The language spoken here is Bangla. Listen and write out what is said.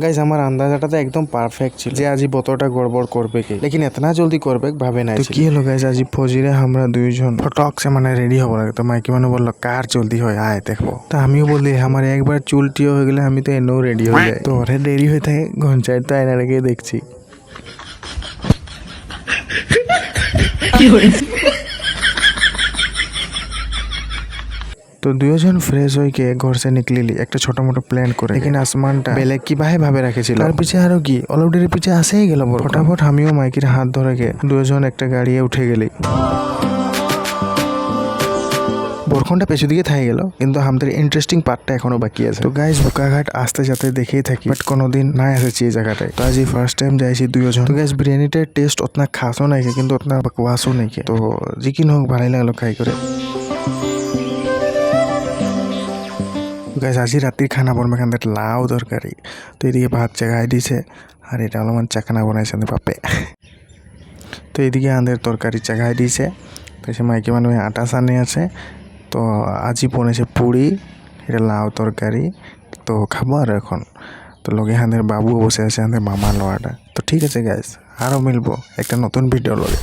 গাইস আমার আন্দাজাটা তো একদম পারফেক্ট ছিল যে আজি বতরটা গড়বড় করবে কি, লেকিন এতনা জলদি করবে ভাবে নাই। তো কি হলো গাইস, আজি ফজিরে আমরা দুইজন ফটক সে মানে রেডি হবো লাগে। তো মাইকি মানে বললো কার জলদি হয় আয় দেখবো। তো আমিও বলি আমার একবার চুলটিও হয়ে গেলে আমি তো এনেও রেডি হয়ে যাই। তো ওরে দেরি হয়ে থাকে ঘঞ্চায় তো আয়না রেখে দেখছি। তো দুজন ফ্রেশ হইকে ঘর সে নিকলিলি একটা ছোট মোটো প্ল্যান করে, লেকিন আসমানটা বেলেগ কি ভাবে রাখেছিল। তার পিছে আরো কি অলরেডি পিছে আসেই গেল। ফটাফট আমিও মাইকির হাত ধরে গে দুজন একটা গাড়িয়ে উঠে গেলি। বরখনটা পেছু দিকে থাই গেল, কিন্তু আমাদের ইন্টারেস্টিং পার্টটা এখনো বাকি আছে। তো গাইস বুকাঘাট আসতে যাতে দেখেই থাকি, বাট কোনোদিন নাই এসেছি এই জায়গাটায়। তো আজ ফার্স্ট টাইম যাইছি দুজন। তো গাইস বিরিয়ানিটার টেস্ট অতনা খাসও নাই কিন্তু অতনা বকওয়াসও নাই। তো যিকিন হোক ভালোই লাগলো খাই করে। গাইস আজি রাত্রির খানা বলবে এখান থেকে লাউ তরকারি। তো এদিকে ভাত চাগাই দিছে, আর এটা অলপমান চাখানা বানাইছে বাপে। তো এদিকে আমাদের তরকারি চাগাই দিছে। তো সে মাইকি মানুষ আটা সানি আছে। তো আজি বনেছে পুরি, এটা লাউ তরকারি। তো খাবো আর এখন। তো লগে আমাদের বাবু বসে আছে, আমাদের মামা লড়াটা। তো ঠিক আছে গাইস, আরও মিলবো একটা নতুন ভিডিও লগে।